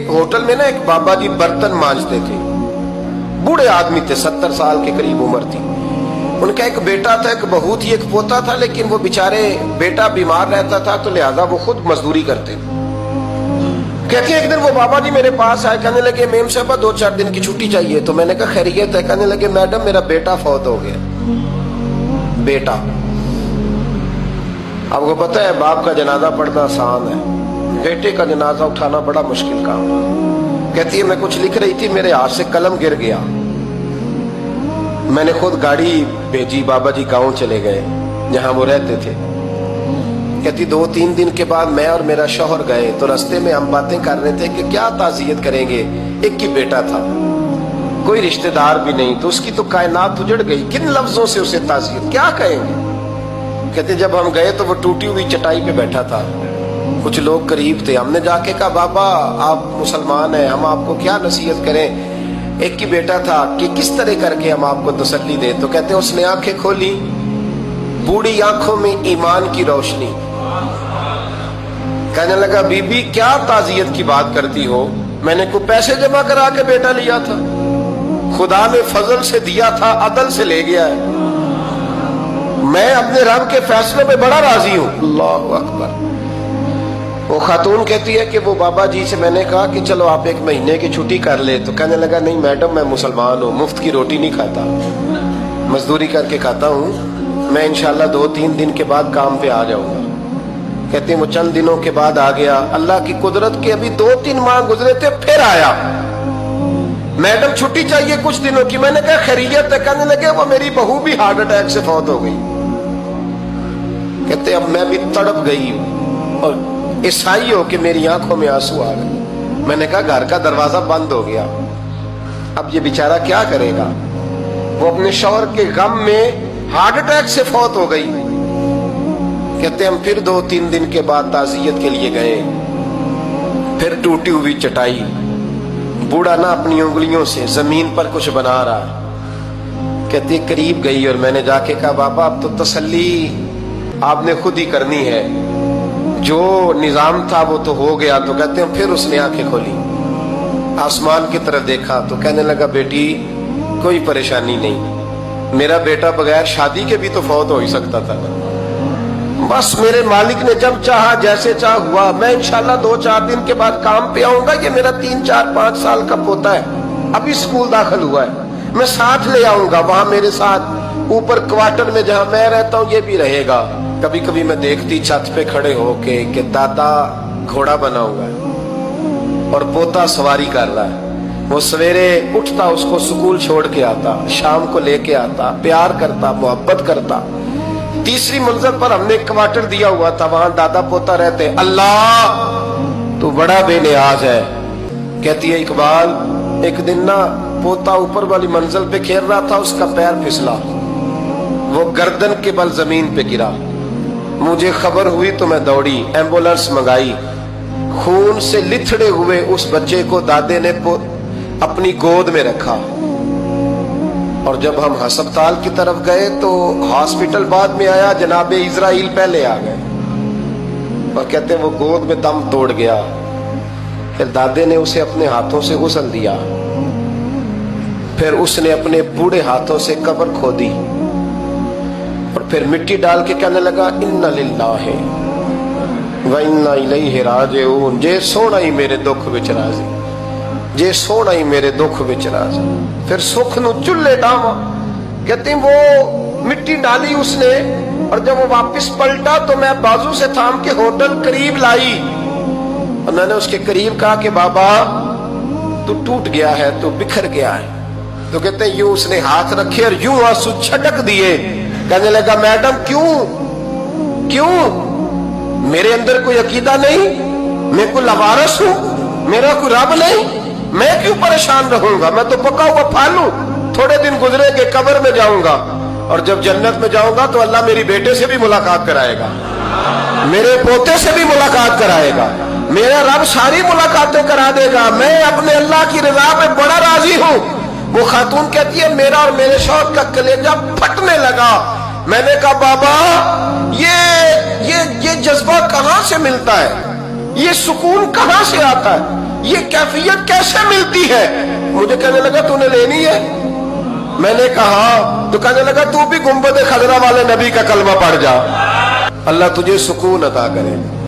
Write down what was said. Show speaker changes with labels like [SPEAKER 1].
[SPEAKER 1] Hotel में ना एक बाबा जी बर्तन मांजते थे, बूढ़े आदमी थे, 70 साल के करीब उम्र थी। उनका एक बेटा था, एक बहू थी, एक पोता था, लेकिन वो बेचारे बेटा बीमार रहता था तो लिहाजा वो खुद मजदूरी करते थे। कहते हैं एक दिन वो बाबा जी मेरे पास आए, कहने लगे मेम साहब 2-4 दिन की छुट्टी चाहिए। तो मैंने कहा खैरियत है? कहने लगे मैडम मेरा बेटा फौत हो गया। बेटा, आपको पता है बाप का जनाजा पढ़ना आसान है, बेटे का जनाजा उठाना बड़ा मुश्किल काम। कहती है मैं कुछ लिख रही थी, मेरे हाथ से कलम गिर गया, मैंने खुद गाड़ी भेजी, बाबा जी गांव चले गए जहां वो रहते थे। कहती 2-3 दिन के बाद मैं और मेरा शौहर गए तो रास्ते में हम बातें कर रहे थे कि क्या ताज़ियत करेंगे, एक ही बेटा था, कोई रिश्तेदार भी नहीं, तो उसकी तो कायनात उजड़ गई, किन लफ्जों से उसे ताज़ियत क्या कहेंगे। कहते जब हम गए तो वो टूटी हुई चटाई पे बैठा था, कुछ लोग करीब थे, हमने जाके कहा बाबा आप मुसलमान हैं, हम आपको क्या नसीहत करें, एक ही बेटा था, कि किस तरह करके हम आपको तसल्ली दें। तो कहते उसने आंखें खोली, बूढ़ी आंखों में ईमान की रोशनी, कहने लगा बीबी क्या ताज़ियत की बात करती हो, मैंने कोई पैसे जमा करा के बेटा लिया था, खुदा ने फजल से दिया था, अदल से ले गया है, मैं अपने रब के फैसलों पे बड़ा राजी हूं। अल्लाह अकबर। वो खातून कहती है कि वो बाबा जी से मैंने कहा कि चलो आप 1 महीने की छुट्टी कर ले, तो कहने लगा नहीं मैडम मैं मुसलमान हूँ, मुफ्त की रोटी नहीं खाता, मजदूरी करके खाता हूँ, मैं इंशाल्लाह 2-3 दिन के बाद काम पे आ जाऊंगा। कहते वो चंद दिनों के बाद आ गया, अल्लाह की कुदरत के अभी 2-3 माह गुजरे थे, फिर आया, मैडम छुट्टी चाहिए कुछ दिनों की। मैंने कहा खैरियत है? कहने लगे वो मेरी बहू भी हार्ट अटैक से फौत हो गई। कहते अब मैं भी तड़प गई और ईसाई हो कि मेरी आंखों में आंसू आ गए। मैंने कहा घर का दरवाजा बंद हो गया, अब ये बेचारा क्या करेगा। वो अपने शौहर के गम में हार्ट अटैक से फौत हो गई। कहते हम फिर 2-3 दिन के बाद ताज़ियत के लिए गए, फिर टूटी हुई चटाई, बूढ़ा ना अपनी उंगलियों से जमीन पर कुछ बना रहा। कहते करीब गई और मैंने जाके कहा बाबा अब तो तसल्ली आपने खुद ही करनी है, जो निजाम था वो तो हो गया। तो कहते हैं फिर उसने आंखें खोली, आसमान की तरफ देखा तो कहने लगा बेटी कोई परेशानी नहीं, मेरा बेटा बगैर शादी के भी तो फौत हो ही सकता था, बस मेरे मालिक ने जब चाहा जैसे चाह हुआ, मैं इंशाल्लाह 2-4 दिन के बाद काम पे आऊंगा। ये मेरा 3-4-5 साल का पोता है, अभी स्कूल दाखिल हुआ है, मैं साथ ले आऊंगा, वहां मेरे साथ ऊपर क्वार्टर में जहां मैं रहता हूँ ये भी रहेगा। कभी कभी मैं देखती छत पे खड़े होके कि दादा घोड़ा बना हुआ है और पोता सवारी कर रहा है, वो सवेरे उठता उसको स्कूल छोड़ के आता, शाम को लेके आता, प्यार करता, मोहब्बत करता। तीसरी मंजिल पर हमने क्वार्टर दिया हुआ था, वहां दादा पोता रहते। अल्लाह तू बड़ा बेनियाज है। कहती है इकबाल एक दिन ना पोता ऊपर वाली मंजिल पे खेल रहा था, उसका पैर फिसला, वो गर्दन के बल जमीन पे गिरा, मुझे खबर हुई तो मैं दौड़ी, एम्बुलेंस मंगाई, खून से लिथड़े हुए उस बच्चे को दादे ने अपनी गोद में रखा। और जब हम अस्पताल की तरफ गए तो हॉस्पिटल बाद में आया, जनाबे इजराइल पहले आ गए और कहते वो गोद में दम तोड़ गया। फिर दादे ने उसे अपने हाथों से गुस्ल दिया, फिर उसने अपने बूढ़े हाथों से कब्र खोदी और फिर मिट्टी डाल के कहने लगा इन्ना लिल्लाहि व इन्ना इलैहि राजिऊन, जे सोना ही मेरे दुख विच राजी, जे सोना ही मेरे दुख विच राजी। फिर सुख नु चुल्ले डावा। कहते वो मिट्टी डाली उसने और जब वो वापस पलटा तो मैं बाजू से थाम के होटल करीब लाई और मैंने उसके करीब कहा कि बाबा तू टूट गया है, तू बिखर गया है। तो कहते यूं उसने हाथ रखे और यूं आंसू छटक दिए। कहने लगा मैडम क्यों क्यों, मेरे अंदर कोई अकीदा नहीं, मैं कोई लवारस हूं, मेरा कोई रब नहीं, मैं क्यों परेशान रहूंगा, मैं तो पका हुआ फल हूं, थोड़े दिन गुजरेंगे कब्र में जाऊंगा और जब जन्नत में जाऊंगा तो अल्लाह मेरी बेटे से भी मुलाकात कराएगा, मेरे पोते से भी मुलाकात कराएगा, मेरा रब सारी मुलाकातें करा देगा, मैं अपने अल्लाह की रजा में बड़ा राजी हूं। वो खातून कहती है मेरा और मेरे शौहर का कलेजा फटने लगा। मैंने कहा बाबा ये जज्बा कहां से मिलता है, ये सुकून कहां से आता है। یہ کیفیت کیسے ملتی ہے؟ مجھے کہنے لگا تو نے لینی ہے؟ میں نے کہا تو کہنے لگا تو بھی گنبد خضرا والے نبی کا کلمہ پڑھ جا، اللہ تجھے سکون عطا کرے۔